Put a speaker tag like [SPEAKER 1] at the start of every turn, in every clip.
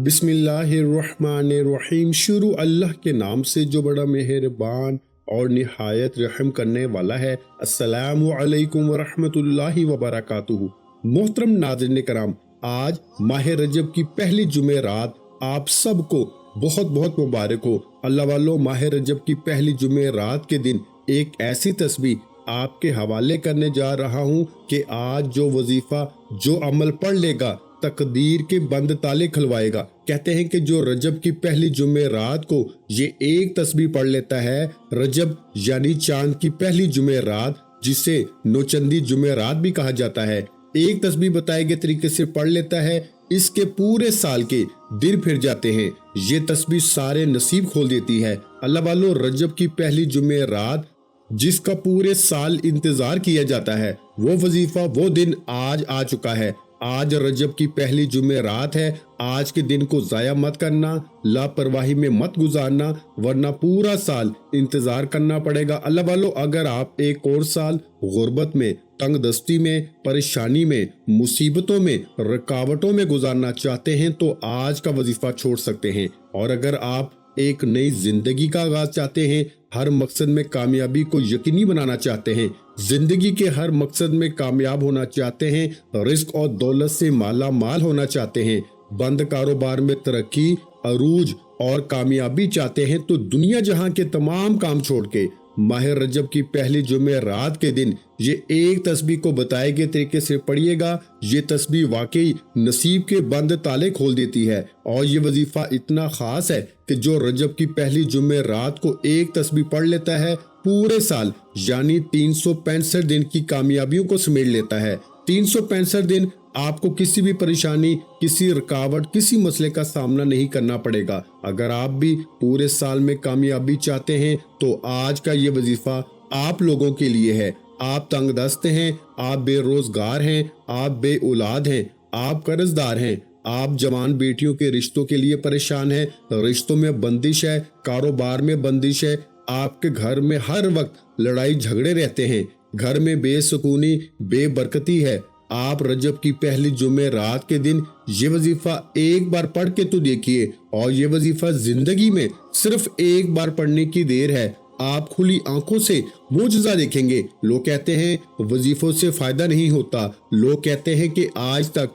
[SPEAKER 1] बिस्मिल्लाहिर्रहमानिर्रहीम। शुरू अल्लाह के नाम से जो बड़ा मेहरबान और निहायत रहम करने वाला है। अस्सलामु अलैकुम वरहमतुल्लाहि वबरकातुहू। मोहतरम नाज़रीन कराम, आज माह रजब की पहली जुमेरात आप सबको बहुत बहुत मुबारक हो। अल्लाह वालों, माह रजब की पहली जुमेरात के दिन एक ऐसी तस्बीह आपके हवाले करने जा रहा हूँ कि आज जो वजीफा, जो अमल पढ़ लेगा, तकदीर के बंद ताले खुलवाएगा। कहते हैं कि जो रजब की पहली जुमेरात को ये एक तस्बीह पढ़ लेता है, रजब यानी चांद की पहली जुमेरात, जिसे नौचंदी जुमेरात भी कहा जाता है, एक तस्बीह बताए गए तरीके से पढ़ लेता है, इसके पूरे साल के दिन फिर जाते हैं। ये तस्बीह सारे नसीब खोल देती है। अल्लाह वालों, रजब की पहली जुमेरात जिसका पूरे साल इंतजार किया जाता है, वो वजीफा, वो दिन आज आ चुका है। आज रजब की पहली जुमेरात है। आज के दिन को जाया मत करना, लापरवाही में मत गुजारना, वरना पूरा साल इंतजार करना पड़ेगा। अल्लाह वालों, अगर आप एक और साल गुर्बत में, तंगदस्ती में, परेशानी में, मुसीबतों में, रुकावटों में गुजारना चाहते हैं तो आज का वजीफा छोड़ सकते हैं। और अगर आप एक नई जिंदगी का आगाज चाहते हैं, हर मकसद में कामयाबी को यकीनी बनाना चाहते हैं, जिंदगी के हर मकसद में कामयाब होना चाहते हैं, रिस्क और दौलत से माला माल होना चाहते हैं, बंद कारोबार में तरक्की, अरूज और कामयाबी चाहते हैं, तो दुनिया जहां के तमाम काम छोड़ के माह रजब की पहली जुमेरात के दिन ये एक तस्बीह को बताए गए तरीके से पढ़िएगा। ये तस्बीह वाकई नसीब के बंद ताले खोल देती है। और ये वजीफा इतना खास है कि जो रजब की पहली जुमेरात को एक तस्बीह पढ़ लेता है, पूरे साल यानी 365 दिन की कामयाबियों को समेट लेता है। 365 दिन आपको किसी भी परेशानी, किसी रुकावट, किसी मसले का सामना नहीं करना पड़ेगा। अगर आप भी पूरे साल में कामयाबी चाहते हैं तो आज का ये वजीफा आप लोगों के लिए है। आप तंगदस्त हैं, आप बेरोजगार हैं, आप बे औलाद हैं, आप कर्जदार हैं, आप जवान बेटियों के रिश्तों के लिए परेशान हैं, रिश्तों में बंदिश है, कारोबार में बंदिश है, आपके घर में हर वक्त लड़ाई झगड़े रहते हैं, घर में बेसुकूनी, बेबरकती है। आप रजब की पहली जुमेरात के दिन ये वजीफा एक बार पढ़ के तो देखिए। और ये वजीफा जिंदगी में सिर्फ एक बार पढ़ने की देर है। आप खुली आंखों से मुआजिजा देखेंगे। लोग कहते हैं वजीफों से फायदा नहीं होता, लोग कहते हैं कि आज तक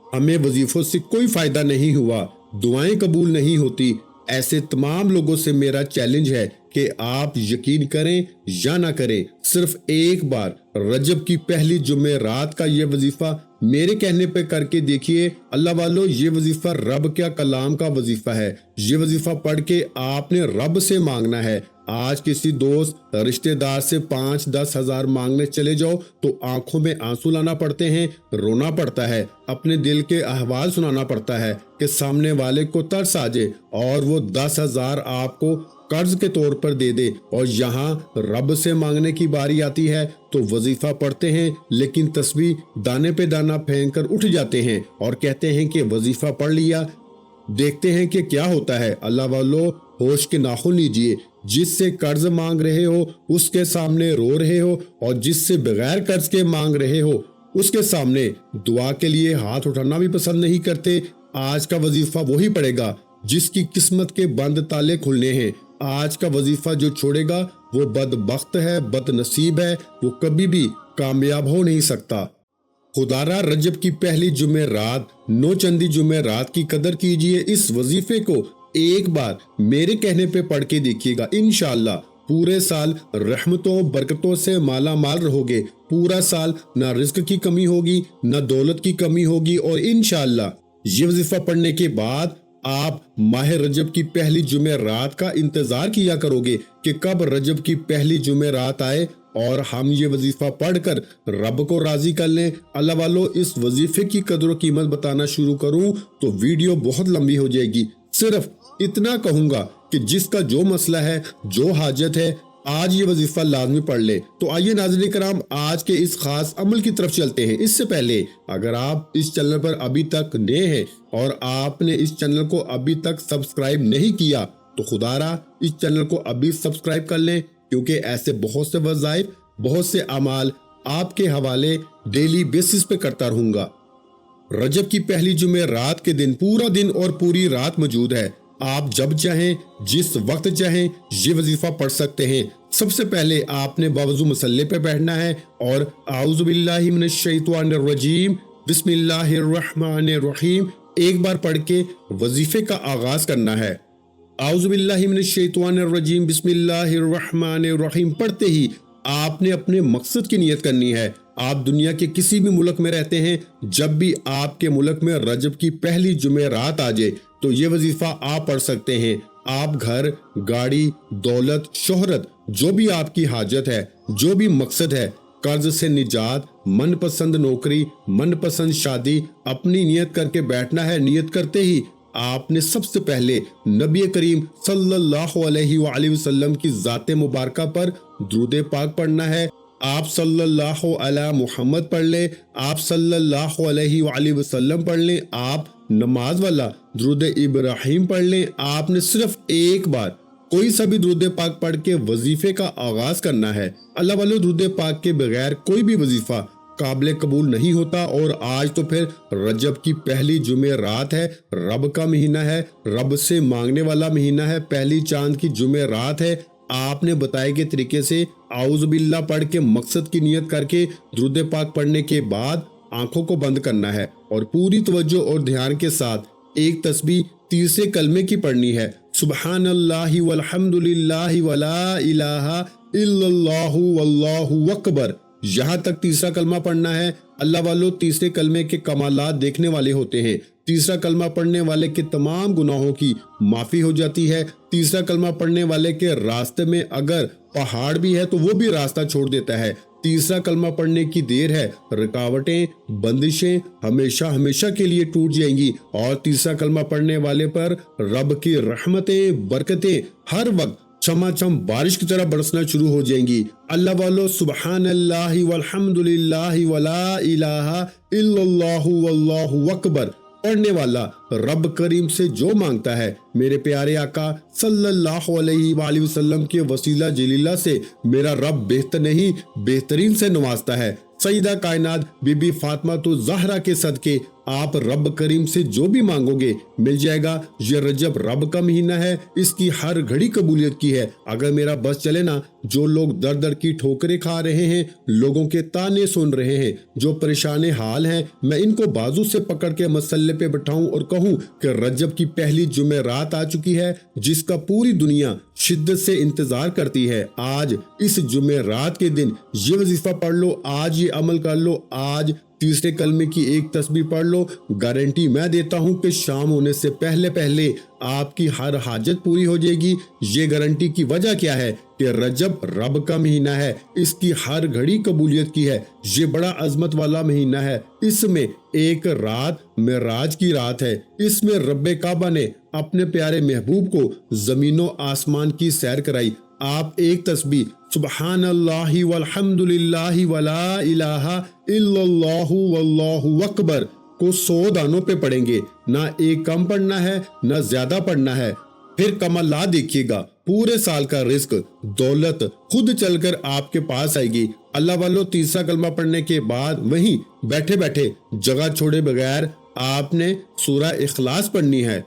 [SPEAKER 1] हमें वजीफों से कोई फायदा नहीं हुआ, दुआएं कबूल नहीं होती। ऐसे तमाम लोगों से मेरा चैलेंज है कि आप यकीन करें या ना करें, सिर्फ एक बार रजब की पहली जुमेरात का ये वजीफा मेरे कहने पे करके देखिए। अल्लाह वालों, ये वजीफा रब क्या कलाम का वजीफा है। ये वजीफा पढ़ के आपने रब से मांगना है। आज किसी दोस्त, रिश्तेदार से 5-10 हजार मांगने चले जाओ तो आंखों में आंसू लाना पड़ते हैं, रोना पड़ता है, अपने दिल के अहवाल सुनाना पड़ता है कि सामने वाले को तरस आ जाए और वो 10,000 आपको कर्ज के तौर पर दे दे। और यहाँ रब से मांगने की बारी आती है तो वजीफा पढ़ते हैं, लेकिन तस्बीह दाने पे दाना फेंक कर उठ जाते हैं और कहते हैं कि वजीफा पढ़ लिया, देखते हैं कि क्या होता है। अल्लाह वालों, होश के नाखून लीजिए। जिससे कर्ज मांग रहे हो उसके सामने रो रहे हो, और जिससे बगैर कर्ज के मांग रहे हो उसके सामने दुआ के लिए हाथ उठाना भी पसंद नहीं करते। आज का वजीफा वही पड़ेगा जिसकी किस्मत के बंद ताले खुलने हैं। आज का वजीफा जो छोड़ेगा वो बदबख्त है, बदनसीब है, वो कभी भी कामयाब हो नहीं सकता। खुदारा रजब की पहली जुमेरात, नौचंदी जुमेरात की कदर कीजिए। इस वजीफे को एक बार मेरे कहने पे पढ़ के देखिएगा। इंशाअल्लाह पूरे साल रहमतों बरकतों से माला माल रहोगे। पूरा साल ना रिस्क की कमी होगी, ना दौलत की कमी होगी। और इंशाअल्लाह ये वजीफा पढ़ने के बाद आप माह रजब की पहली जुमेरात का इंतजार किया करोगे कि कब रजब की पहली जुमेरात आए और हम ये वजीफा पढ़कर रब को राजी कर लें। अल्लाह वालों, इस वजीफे की कदर कीमत बताना शुरू करूं तो वीडियो बहुत लंबी हो जाएगी। सिर्फ इतना कहूंगा कि जिसका जो मसला है, जो हाजत है, आज ये वजीफा लाजमी पढ़ ले। तो आइए नाज़रीन कराम, आज के इस खास अमल की तरफ चलते हैं। इससे पहले अगर आप इस चैनल पर अभी तक नए हैं और आपने इस चैनल को अभी तक सब्सक्राइब नहीं किया तो खुदारा इस चैनल को अभी सब्सक्राइब कर लें, क्योंकि ऐसे बहुत से वज़ाइफ, बहुत से अमाल आपके हवाले डेली बेसिस पे करता रहूंगा। رجب کی پہلی جمعرات کے دن پورا دن اور پوری رات موجود ہے۔ آپ جب چاہیں جس وقت چاہیں یہ وظیفہ پڑھ سکتے ہیں۔ سب سے پہلے آپ نے باوضو مصلی پہ بیٹھنا ہے اور اعوذ باللہ من الشیطان الرجیم بسم اللہ الرحمن الرحیم ایک بار پڑھ کے وظیفے کا آغاز کرنا ہے۔ اعوذ باللہ من الشیطان الرجیم بسم اللہ الرحمن الرحیم پڑھتے ہی آپ نے اپنے مقصد کی نیت کرنی ہے۔ آپ دنیا کے کسی بھی ملک میں رہتے ہیں، جب بھی آپ کے ملک میں رجب کی پہلی جمعرات آ جائے تو یہ وظیفہ آپ پڑھ سکتے ہیں۔ آپ گھر، گاڑی، دولت، شہرت، جو بھی آپ کی حاجت ہے، جو بھی مقصد ہے، قرض سے نجات، من پسند نوکری، من پسند شادی، اپنی نیت کر کے بیٹھنا ہے۔ نیت کرتے ہی آپ نے سب سے پہلے نبی کریم صلی اللہ علیہ وآلہ وسلم کی ذات مبارکہ پر درود پاک پڑھنا ہے۔ آپ صلی اللہ علیہ محمد پڑھ لیں، آپ صلی اللہ علیہ وآلہ وسلم پڑھ لیں، آپ نماز والا درود ابراہیم پڑھ لیں۔ آپ نے صرف ایک بار کوئی سا بھی درود پاک پڑھ کے وظیفے کا آغاز کرنا ہے۔ اللہ والو درود پاک کے بغیر کوئی بھی وظیفہ قابل قبول نہیں ہوتا۔ اور آج تو پھر رجب کی پہلی جمعرات ہے، رب کا مہینہ ہے، رب سے مانگنے والا مہینہ ہے، پہلی چاند کی جمعرات ہے۔ آپ نے بتائے گئے طریقے سے اعوذ باللہ پڑھ کے مقصد کی نیت کر کے درود پاک پڑھنے کے بعد آنکھوں کو بند کرنا ہے اور پوری توجہ اور دھیان کے ساتھ ایک تسبیح تیسرے کلمے کی پڑھنی ہے، سبحان اللہ والحمد للہ ولا الہ الا اللہ واللہ اکبر، یہاں تک تیسرا کلمہ پڑھنا ہے۔ اللہ والو تیسرے کلمے کے کمالات دیکھنے والے ہوتے ہیں۔ تیسرا کلمہ پڑھنے والے کے تمام گناہوں کی معافی ہو جاتی ہے۔ تیسرا کلمہ پڑھنے والے کے راستے میں اگر پہاڑ بھی ہے تو وہ بھی راستہ چھوڑ دیتا ہے۔ تیسرا کلمہ پڑھنے کی دیر ہے، رکاوٹیں، بندشیں ہمیشہ ہمیشہ کے لیے ٹوٹ جائیں گی، اور تیسرا کلمہ پڑھنے والے پر رب کی رحمتیں، برکتیں ہر وقت چھما چھم بارش کی طرح برسنا شروع ہو جائیں گی۔ اللہ والو سبحان اللہ والحمد للہ ولا الہ الا اللہ واللہ اکبر پڑھنے والا رب کریم سے جو مانگتا ہے، میرے پیارے آقا صلی اللہ علیہ وآلہ وسلم کے وسیلہ جلیلہ سے میرا رب بہتر نہیں بہترین سے نوازتا ہے۔ سیدہ کائنات بی بی فاطمہ تو زہرا کے صدقے آپ رب کریم سے جو بھی مانگو گے مل جائے گا۔ یہ رجب رب کا مہینہ ہے، اس کی ہر گھڑی قبولیت کی ہے۔ اگر میرا بس چلے نا، جو لوگ در در کی ٹھوکریں کھا رہے ہیں، لوگوں کے تانے سن رہے ہیں، جو پریشان حال ہیں، میں ان کو بازو سے پکڑ کے مسلے پہ بٹھاؤں اور کہوں کہ رجب کی پہلی جمعرات آ چکی ہے، جس کا پوری دنیا شدت سے انتظار کرتی ہے۔ آج اس جمعرات کے دن یہ وظیفہ پڑھ لو، آج یہ عمل کر لو، آج تیسرے کلمے کی ایک تسبیح پڑھ لو، گارنٹی میں دیتا ہوں کہ شام ہونے سے پہلے پہلے آپ کی ہر حاجت پوری ہو جائے گی۔ یہ گارنٹی کی وجہ کیا ہے کہ رجب رب کا مہینہ ہے، اس کی ہر گھڑی قبولیت کی ہے۔ یہ بڑا عظمت والا مہینہ ہے، اس میں ایک رات معراج کی رات ہے، اس میں رب کعبہ نے اپنے پیارے محبوب کو زمین و آسمان کی سیر کرائی۔ آپ ایک تسبیح سبحان اللہ والحمد للہ ولا الہ الا اللہ واللہ اکبر کو 100 دانوں پہ پڑھیں گے، نہ ایک کم پڑھنا ہے نہ زیادہ پڑھنا ہے۔ پھر کمالات دیکھیے گا، پورے سال کا رزق، دولت خود چل کر آپ کے پاس آئے گی۔ اللہ والو تیسرا کلمہ پڑھنے کے بعد وہیں بیٹھے بیٹھے جگہ چھوڑے بغیر آپ نے سورہ اخلاص پڑھنی ہے،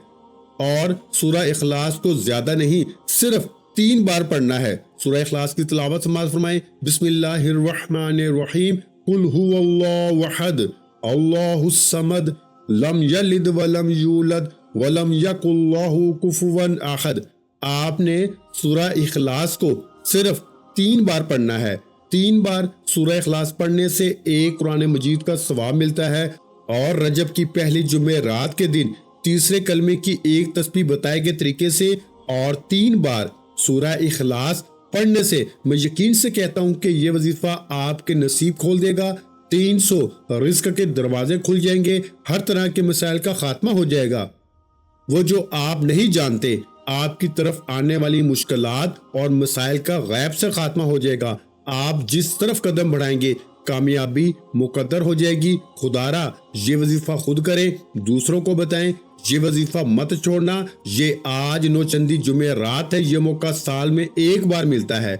[SPEAKER 1] اور سورہ اخلاص کو زیادہ نہیں، صرف 3 بار پڑھنا ہے۔ سورہ اخلاص کی تلاوت سماعت فرمائیں، بسم اللہ الرحمن الرحیم، قل هو اللہ احد اللہ الصمد لم یلد ولم یولد ولم یکن لہ کفوا احد۔ آپ نے سورہ اخلاص کو صرف 3 بار پڑھنا ہے۔ 3 بار سورہ اخلاص پڑھنے سے ایک قرآن مجید کا ثواب ملتا ہے، اور رجب کی پہلی جمعرات کے دن تیسرے کلمے کی ایک تسبیح بتائے گئے طریقے سے اور 3 بار سورہ اخلاص پڑھنے سے میں یقین سے کہتا ہوں کہ یہ وظیفہ آپ کے نصیب کھول دے گا۔ 300 رزق کے دروازے کھل جائیں گے، ہر طرح کے مسائل کا خاتمہ ہو جائے گا۔ وہ جو آپ نہیں جانتے، آپ کی طرف آنے والی مشکلات اور مسائل کا غیب سے خاتمہ ہو جائے گا۔ آپ جس طرف قدم بڑھائیں گے کامیابی مقدر ہو جائے گی۔ خدا را یہ وظیفہ خود کریں، دوسروں کو بتائیں، یہ وظیفہ مت چھوڑنا۔ یہ آج نوچندی جمعرات ہے، یہ موقع سال میں ایک بار ملتا ہے۔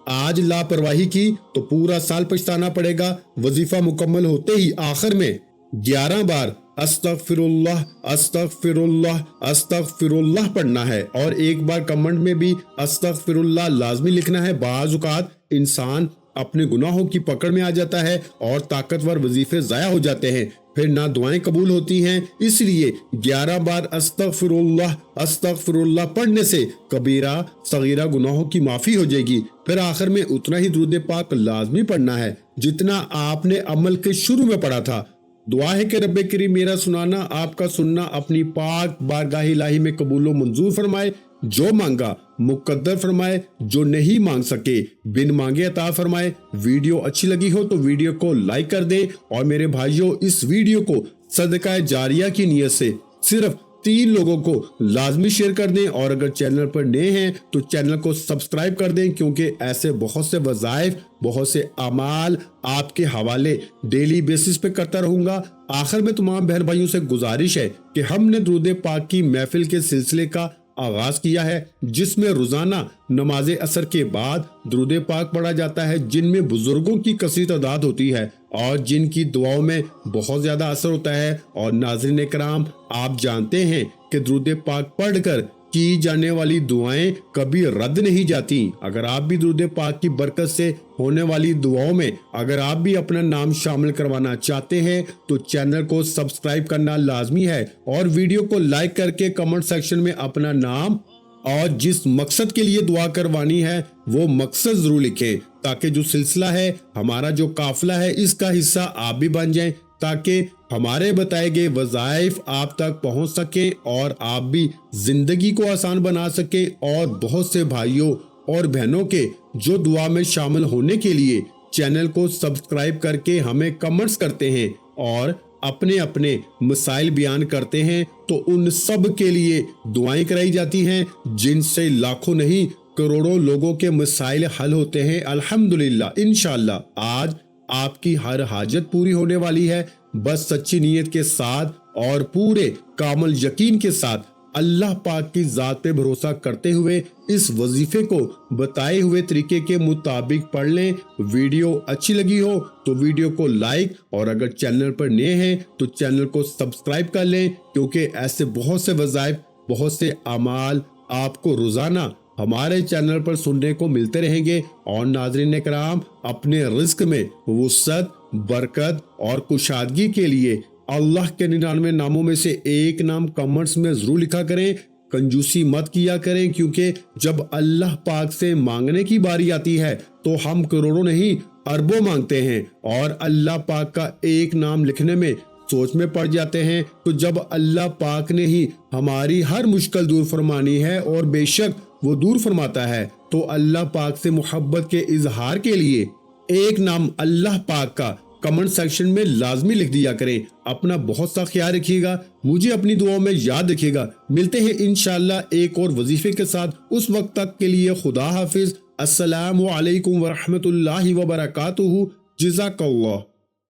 [SPEAKER 1] آج لاپرواہی کی تو پورا سال پچھتانا پڑے گا۔ وظیفہ مکمل ہوتے ہی آخر میں 11 बार अस्तगफिरुल्लाह अस्तगफिरुल्लाह अस्तगफिरुल्लाह पढ़ना है और एक बार कमेंट में भी अस्तगफिरुल्लाह लाजमी लिखना है। बाज़ औक़ात इंसान अपने गुनाहों की पकड़ में आ जाता है और ताकतवर वजीफे ज़ाया हो जाते हैं, फिर ना दुआएं कबूल होती हैं। इसलिए 11 बार अस्तगफिरुल्लाह अस्तगफिरुल्लाह पढ़ने से कबीरा सगीरा गुनाहों की माफ़ी हो जाएगी। फिर आखिर में उतना ही दुरूद पाक लाजमी पढ़ना है जितना आपने अमल के शुरू में पढ़ा था। दुआ है कि रब्बे करीम मेरा सुनाना आपका सुनना अपनी पाक बारगाह इलाही में कबूल व मंजूर फरमाए। जो मांगा मुकद्दर फरमाए, जो नहीं मांग सके बिन मांगे अता फरमाए। वीडियो अच्छी लगी हो तो वीडियो को लाइक कर दे और मेरे भाइयों इस वीडियो को सदका जारिया की नियत से सिर्फ 3 लोगों को लाजमी शेयर कर दें और अगर चैनल पर नए हैं तो चैनल को सब्सक्राइब कर दें, क्योंकि ऐसे बहुत से वज़ाइफ बहुत से अमाल आपके हवाले डेली बेसिस पे करता रहूंगा। आखिर में तमाम बहन भाइयों से गुजारिश है कि हमने दुरूद पाक की महफिल के सिलसिले का आगाज किया है, जिसमें रोजाना नमाज असर के बाद दुरूद पाक पढ़ा जाता है, जिनमें बुजुर्गों की कसीर तादाद होती है और जिनकी दुआओं में बहुत ज्यादा असर होता है। और नाज़रीन कराम, आप जानते हैं कि दुरूद पाक पढ़कर की जाने वाली दुआएं कभी रद्द नहीं जाती। अगर आप भी दुरूद पाक की बरकत से होने वाली दुआओं में अगर आप भी अपना नाम शामिल करवाना चाहते हैं तो चैनल को सब्सक्राइब करना लाजमी है और वीडियो को लाइक करके कमेंट सेक्शन में अपना नाम और जिस मकसद के लिए दुआ करवानी है वो मकसद जरूर लिखें, ताकि जो सिलसिला है हमारा जो काफिला है इसका हिस्सा आप भी बन जाएं, ताकि हमारे बताए गए वज़ाइफ आप तक पहुंच सके और आप भी जिंदगी को आसान बना सके। और बहुत से भाइयों और बहनों के जो दुआ में शामिल होने के लिए चैनल को सब्सक्राइब करके हमें कमेंट्स करते हैं और अपने अपने मसाइल बयान करते हैं, तो उन सब के लिए दुआएं कराई जाती हैं, जिनसे लाखों नहीं करोड़ों लोगों के मसाइल हल होते हैं। अल्हम्दुलिल्लाह, इंशाअल्लाह आज आपकी हर हाजत पूरी होने वाली है। बस सच्ची नीयत के साथ और पूरे कामल यकीन के साथ अल्लाह पाक की जात पे भरोसा करते हुए इस वजीफे को बताए हुए तरीके के मुताबिक पढ़ लें। वीडियो अच्छी लगी हो तो वीडियो को लाइक और अगर चैनल पर नए हैं तो चैनल को सब्सक्राइब कर लें, क्योंकि ऐसे बहुत से वज़ाइफ बहुत से अमाल आपको रोजाना हमारे चैनल पर सुनने को मिलते रहेंगे। और नाज़रीन कराम, अपने रिस्क में वुसअत बरकत और कुशादगी के लिए अल्लाह के 99 नामों में से एक नाम कमेंट्स में जरूर लिखा करें। कंजूसी मत किया करें, क्योंकि जब अल्लाह पाक से मांगने की बारी आती है तो हम करोड़ों नहीं अरबों मांगते हैं और अल्लाह पाक का एक नाम लिखने में सोच में पड़ जाते हैं। तो जब अल्लाह पाक ने ही हमारी हर मुश्किल दूर फरमानी है और बेशक वो दूर फरमाता है, तो अल्लाह पाक से मोहब्बत के इजहार के लिए एक नाम अल्लाह पाक का कमेंट सेक्शन में लाजमी लिख दिया करें। अपना बहुत सा ख्याल रखिएगा, मुझे अपनी दुआओं में याद रखिएगा। मिलते हैं इंशाअल्लाह एक और वजीफे के साथ, उस वक्त तक के लिए खुदा हाफिज। अस्सलामु अलैकुम व रहमतुल्लाहि व बरकातुहू। जज़ाकल्लाह।